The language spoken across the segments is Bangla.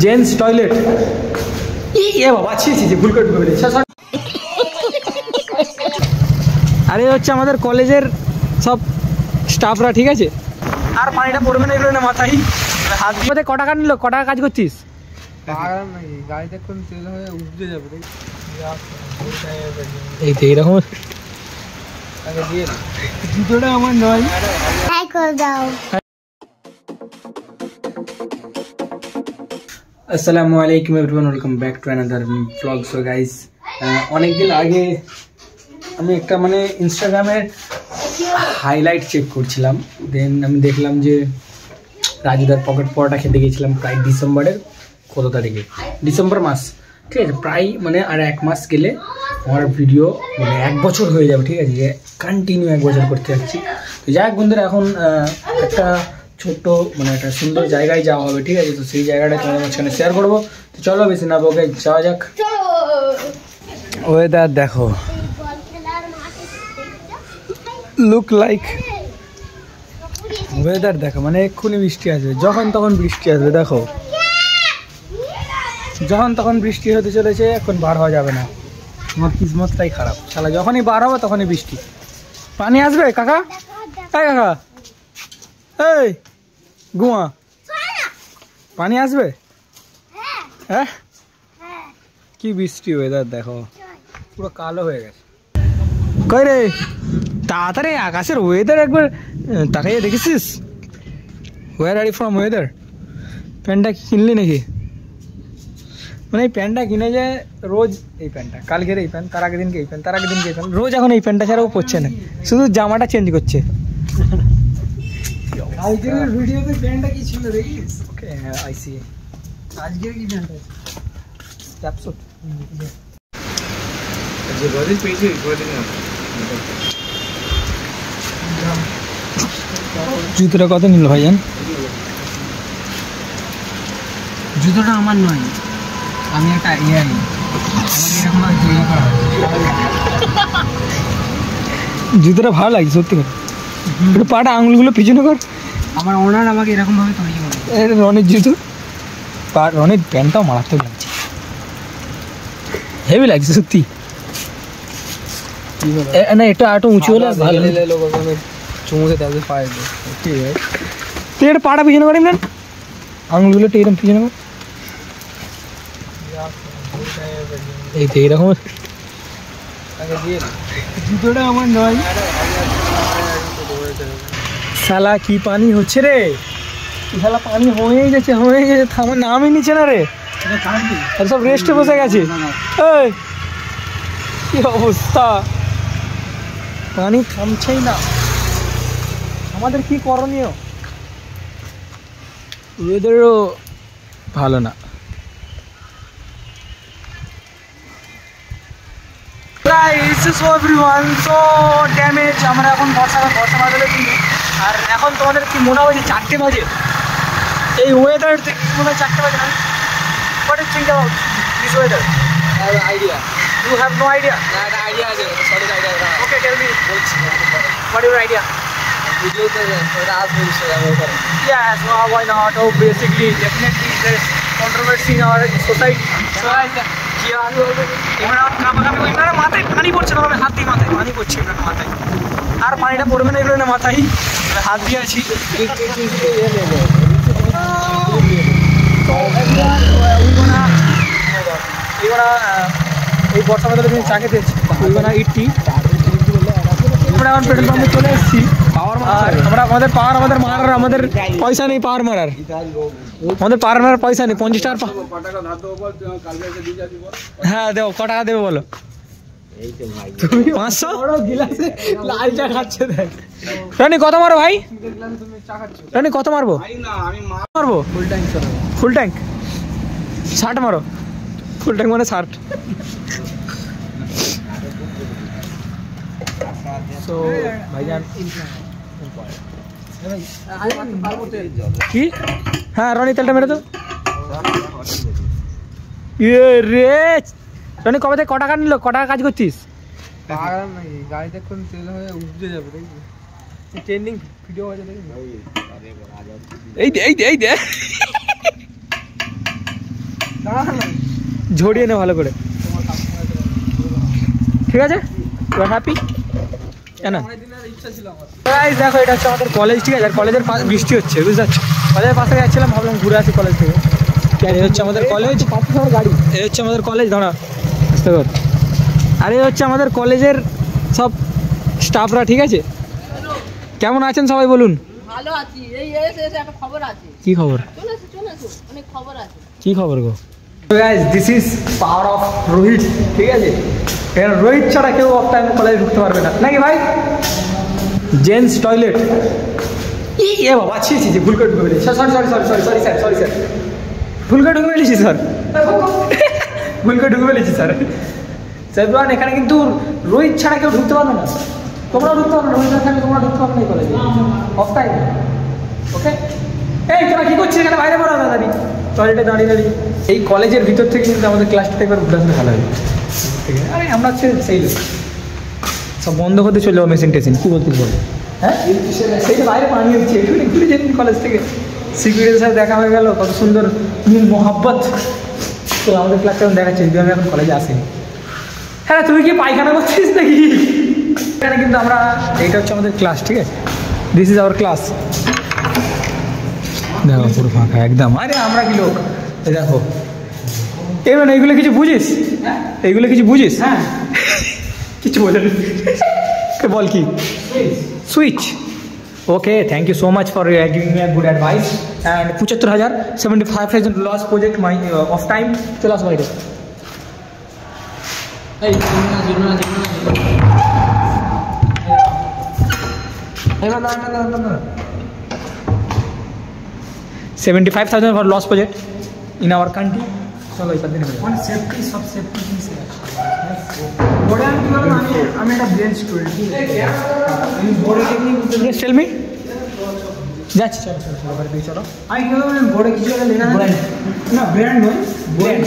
জেন্টস টয়লেট এ বাবা ছি ছি ভুল করে ঢুকে দিয়েছে। আরে হচ্ছে আমাদের কলেজের সব স্টাফরা, ঠিক আছে? আর পানিটা পড়বে না এগুলো না মাথায়। হাত দিয়ে ক টাকা নিল, ক টাকা কাজ করছিস? গাড়িতে কোন তেল হয়ে উঠতে যাবে এই তো এরকম। জুতোটা আমার নয়। আসসালামু আলাইকুম everyone, welcome back to another blog. So guys, অনেকদিন আগে আমি একটা ইনস্টাগ্রামের হাইলাইট চেক করছিলাম। দেন আমি দেখলাম যে রাজুদার পকেট পরোটা খেতে গিয়েছিলাম প্রায় ডিসেম্বরের কত তারিখে, ডিসেম্বর মাস, ঠিক আছে? প্রায় আর 1 মাস গেলে আমার ভিডিও 1 বছর হয়ে যাবে, ঠিক আছে? যে কন্টিনিউ 1 বছর করতে যাচ্ছি। তো যাই হোক বন্ধুরা, এখন একটা ছোট্ট একটা সুন্দর জায়গায় যাওয়া হবে, ঠিক আছে? তো সেই জায়গাটা তোমাদের মাঝখানে শেয়ার করবো। তো চলো বেশি না বকে যাওয়া যাক। ওয়েদার দেখো, লুক লাইক ওয়েদার দেখো, এক্ষুনি বৃষ্টি আসবে, যখন তখন বৃষ্টি আসবে। দেখো যখন তখন বৃষ্টি হতে চলেছে, এখন বার হওয়া যাবে না। আমার কিসমতটাই খারাপ, শালা যখনই বার হবে তখনই বৃষ্টি। পানি আসবে কাকা, এই কাকা, এই গুয়া, পানি আসবে? হ্যাঁ, কি বৃষ্টি, ওয়েদার দেখো পুরো কালো হয়ে গেছে। কই রে, তাড়াতাড়ি আকাশের ওয়েদার একবার তাকাইয়ে দেখেছিস? Where are you from weather? প্যান্টটা কিনলি নাকি? এই প্যান্টটা কিনে যে রোজ এই প্যান্টটা, কালকের এই প্যান্ট, তার আগের দিনকে এই প্যান্ট, তার আগের দিনকে এই প্যান্ট, রোজ এখন এই প্যান্টটা ছাড়াও পরছে না, শুধু জামাটা চেঞ্জ করছে। আজকের ভিডিওতে প্যান্টটা কি ছিল দেখিস? ওকে, আই সি। আজকের কি প্যান্ট আছে? ক্যাপসুট। যে গদিন পেয়েছি গদিন না। জুতোটা কত নিল ভাইজান? জুতোটা আমার নয়, আমি একটা এআই, আমাকে এরকম তৈরি করা। জুতোটা ভালো লাগছে সত্যি করে, একটু পাটা আঙুলগুলো পিছনে কর। আমার ওনার আমাকে এরকম ভাবে তৈরি করে। রনির জুতো, রনির প্যান্টটাও মারাত্মক লাগছে, হেভি লাগছে সত্যি। না এটা আরেকটু উঁচু হলে ভালো। চুমুতে তাদের পায়ে ঠিক আছে, তুই একটা পাটা পিছনে করিস না, আঙুলগুলো একটু এরকম পিছনে কর। এই তো এরকম। জুতোটা আমার নয়। শালা কি পানি হচ্ছে রে, শালা পানি হয়েই গেছে, হয়ে গেছে, থামার নামই নিচ্ছে না রে। সব রেস্টে বসে গেছে। এই কি অবস্থা, পানি থামছেই না। আমাদের কি করণীয়? ওয়েদারও ভালো না। আমরা এখন বর্ষা বাদলে কিনি। আর এখন তোমাদের কি মনে হয় যে 4টে বাজে? এই ওয়েদার দেখে মনে হয় 4টে বাজে না? What do you think about this weather? I have an idea. You have no idea? না একটা আইডিয়া আছে, সঠিক আইডিয়া। Okay, tell me. বলছি What is your idea? ভিডিওতে ওটা আসবে ইনস্টাগ্রামে করে। Yes, why not? Oh, basically, definitely there's controversy in our society. So, মাথায় পানি পড়ছে না, হাত দিয়ে মাথায় পানি পড়ছে মাথায়। আর পানিটা পড়বে না এগুলো না মাথায়, হাত দিয়ে আছি। এই বর্ষা বাদলে তুমি চা খেতে ইটটি। আমরা এখন পেট্রোল পাম্পে চলে এসেছি। আমাদের মারার আমাদের পয়সা নেই, পাওয়ার মারার আমাদের পাওয়ার মারার পয়সা নেই। 50 টাকা। হ্যাঁ দেবো, ক টাকা দেবে বলো? 500 লাল চা খাচ্ছে। রানি কত মারো ভাই? রানি কত মারবো? মারবো ফুল ট্যাঙ্ক 60 মারো। Full tank 60। So, ভাইজান কি? হ্যাঁ রনি তেলটা মেরে তো। ইয়ে রে রনি, কবে থেকে ক টাকা নিল, ক টাকা কাজ করছিস? গাড়িতে কোন তেল হয়ে উঠতে যাবে ট্রেন্ডিং ভিডিও আছে দেখি। এই দে ঝরিয়ে নে ভালো করে, ঠিক আছে? You are happy? না গাইস দেখো এটা হচ্ছে আমাদের কলেজ, ঠিক আছে? আর কলেজের বৃষ্টি হচ্ছে, বুঝতে পারছো? কলেজের পাশে যাচ্ছিলাম, ভাবলাম ঘুরে আসি কলেজ থেকে। এই হচ্ছে আমাদের কলেজ, গাড়ি এই হচ্ছে আমাদের কলেজ, দাঁড়া বুঝতে পার। আর এই হচ্ছে আমাদের কলেজের সব স্টাফরা, ঠিক আছে? কেমন আছেন সবাই বলুন? ভালো আছি। এই একটা খবর আছে। কি খবর? চলে এসো, অনেক খবর আছে। কি খবর গো? Guys this is power of Rohit, ঠিক আছে? এখানে রোহিত ছাড়া কেউ অফ টাইমে কলেজে ঢুকতে পারবে না, নাকি ভাই? জেন্টস টয়লেট এ বাবা, ছি ছি ছি, ভুল করে ঢুকে ফেলেছি, সরি স্যার, ভুল করে ঢুকে ফেলেছি স্যার, ভুল করে ঢুকে ফেলেছি স্যার। স্যার এখানে কিন্তু রোহিত ছাড়া কেউ ঢুকতে পারবে না, তোমরাও ঢুকতে পারবে না, রোহিত না থাকলে তোমরা ঢুকতে পারবে না এই কলেজে অফ টাইম, ওকে? এই তোমরা কি করছিস এখানে? বাইরে পড়া দাঁড়ি টয়লেটে দাঁড়িয়ে। এই কলেজের ভিতর থেকে কিন্তু আমাদের ক্লাসটা একবার ঘুরে আসলে ভালো হবে, ঠিক আছে? আরে আমরা হচ্ছে সেই লোক, সব বন্ধ করতে চলে যাবো মেশিন টেশিন, কী বলতে বলো? হ্যাঁ সেইটা বাইরে পানি হচ্ছে, একটু ঘুরে যেতেন কলেজ থেকে, সিকিউরিটির সাথে দেখা হয়ে গেল, কত সুন্দর মিল মোহাব্বত। তো আমাদের ক্লাসটা এখন দেখাচ্ছে, যদি আমি এখন কলেজে আসিনি। হ্যাঁ তুই কি পায়খানা করছিস নাকি? এখানে কিন্তু আমরা, এইটা হচ্ছে আমাদের ক্লাস, ঠিক আছে? This is our class. দেখো পুরো ফাঁকা একদম। আরে আমরা কি লোক, দেখো এবার এইগুলো কিছু বুঝিস? এইগুলো কিছু বুঝিস? হ্যাঁ কিছু বলে বল কি? Switch. Okay, thank you so much for giving me a good advice. And 75,000 75,000 loss project my of time. চলে আস বাইরে। এই না 75,000 for loss project in our country. চলো এবার দিন মানে সেফটি, সব সেফটি জিনিস আছে। বোর্ডে আমি কি বলবো, আমি একটা ব্রেন স্টুডেন্ট, ঠিক আছে? আমি বোর্ডে টেকনিক Yes, tell me. যাচ্ছি, চলো বাড়ি দিয়ে চলো। আমি কি বলবো, বোর্ডে কিছু একটা লেখা আছে না, ব্র্যান্ড নয়, ব্র্যান্ড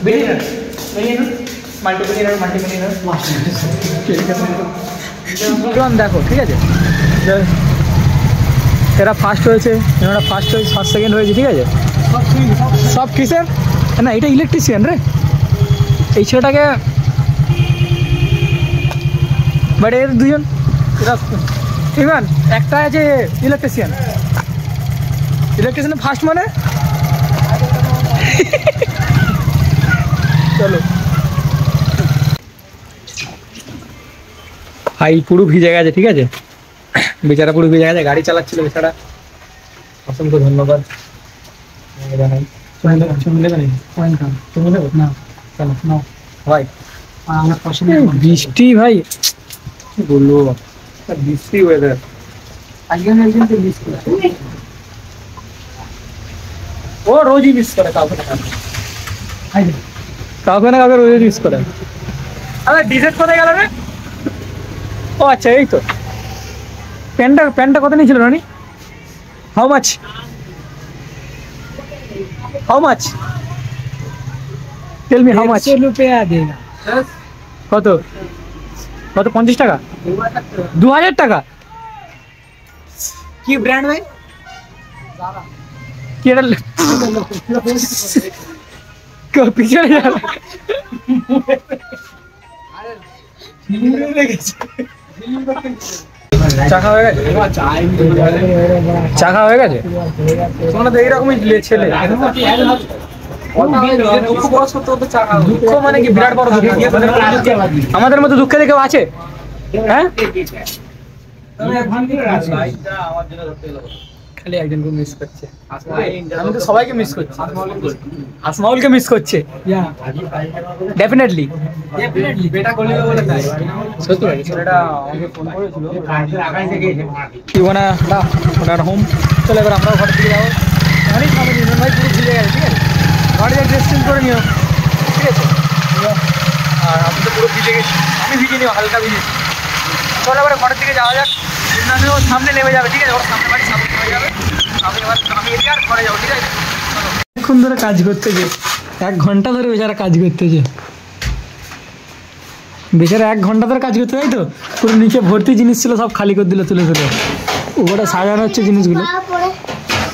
বিলিয়নার মাল্টিমিলিয়নার দেখো, ঠিক আছে? এরা ফার্স্ট হয়েছে, এরা ফার্স্ট হয়েছে, ফার্স্ট সেকেন্ড হয়েছে, ঠিক আছে? সব কিসের না, এটা ইলেকট্রিশিয়ান রে এই ছেলেটাকে, বাট এর দুজন ইমান, একটা আছে ইলেকট্রিশিয়ান ফার্স্ট মানে। চলো ভাই, পুরো ভিজে গেছে, ঠিক আছে? বেচারা পুরো ভিজে গেছে, গাড়ি চালাচ্ছিল বেচারা, অসংখ্য ধন্যবাদ জানাই। ভাই আমার পছন্দ বৃষ্টি, ভাই কি বলবো, বৃষ্টি ওয়েদার। আজকে আমি একদিন তো মিস করেছি, ও রোজই মিস করে কাউকে না কাউকে রোজই মিস করে। আরে ডিজেট কোথায় গেল রে? ও আচ্ছা, এই তো প্যান্টটা কত নিয়েছিল রানি? How much tell me, how much? रुपया देगा। কত 50 টাকা? 2000 টাকা? কি ব্র্যান্ড ভাই? কি এটা পিছনে যা চাকা হয়ে গেছে, চাকা হয়ে গেছে। তোমরা তো এইরকমই ছেলে, দুঃখ মানে কি বিরাট বড় দুঃখ। আমাদের মতো দুঃখে কেউ আছে? হ্যাঁ খালি একজনকে মিস করছে, আমি তো সবাইকে মিস করছি। আসমাউলকে মিস করছে ডেফিনেটলি। সত্যি ছেলেটা আমাকে ফোন করেছিল কি ওনা ওনার হোম। চলো এবার আমরাও ঘর থেকে যাবো। অনেক ভালো নির্মল ভাই পুরো ভিজে গেছে, ঠিক আছে? ঘরে যা ড্রেস চেঞ্জ করে নিও, ঠিক আছে? আর আমি তো পুরো ভিজে গেছি, আমি ভিজে নিও, হালকা ভিজেছি। চলো এবার ঘরের দিকে যাওয়া যাক। ও সামনে নেমে যাবে, ঠিক আছে? ওর সামনে বাড়ি সামনে নেমে যাবে, আমি এদিকে আর ঘরে যাবো, ঠিক আছে? অনেকক্ষণ ধরে কাজ করতেছে, 1 ঘন্টা ধরে বেচারা কাজ করতেছে, বেচারা 1 ঘন্টা ধরে কাজ করতে, তাই তো? পুরো নিচে ভর্তি জিনিস ছিল, সব খালি করে দিল তুলে তুলে। ওটা সাজানো হচ্ছে জিনিসগুলো,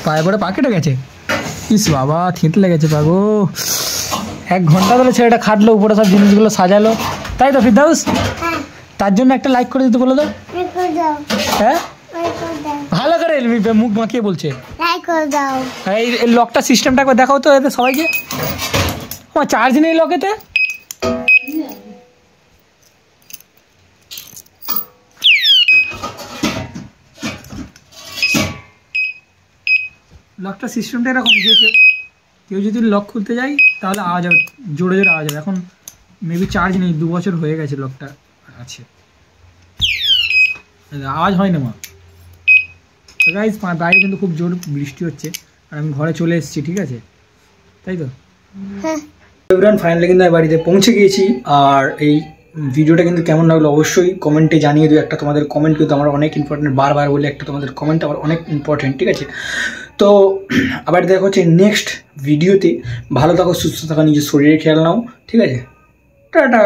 পায়ে পড়ে পা কেটে গেছে। ইস বাবা থিঁতে লেগেছে পাগো। 1 ঘন্টা ধরে ছেলেটা খাটলো, উপরে সব জিনিসগুলো সাজালো, তাই তো ফিরদাউস? তার জন্য একটা লাইক করে দিতে বলে দাও। হ্যাঁ ভালো করে মুখ মাখিয়ে বলছে এই লকটা সিস্টেমটা একবার দেখাও তো এদের সবাইকে। আমার চার্জ নেই লকেতে। লকটা সিস্টেমটা এরকম যে কেউ যদি লক খুলতে যায় তাহলে আওয়াজ হবে, জোরে জোরে আওয়াজ হবে। এখন মেবি চার্জ নেই, 2 বছর হয়ে গেছে লকটা আছে, আওয়াজ হয় না মা। তো গাইজ বাইরে কিন্তু খুব জোর বৃষ্টি হচ্ছে আর আমি ঘরে চলে এসেছি, ঠিক আছে তাই তো? এভরিওয়ান ফাইনালি কিন্তু আমি বাড়িতে পৌঁছে গিয়েছি। আর এই ভিডিওটা কিন্তু কেমন লাগলো অবশ্যই কমেন্টে জানিয়ে দিও। একটা তোমাদের কমেন্ট কিন্তু আমার অনেক ইম্পর্টেন্ট, বারবার বলে একটা তোমাদের কমেন্ট আমার অনেক ইম্পর্টেন্ট, ঠিক আছে? তো আবার দেখা হচ্ছে নেক্সট ভিডিওতে। ভালো থাকো, সুস্থ থাকো, নিজের শরীরে খেয়াল নাও, ঠিক আছে? টাটা।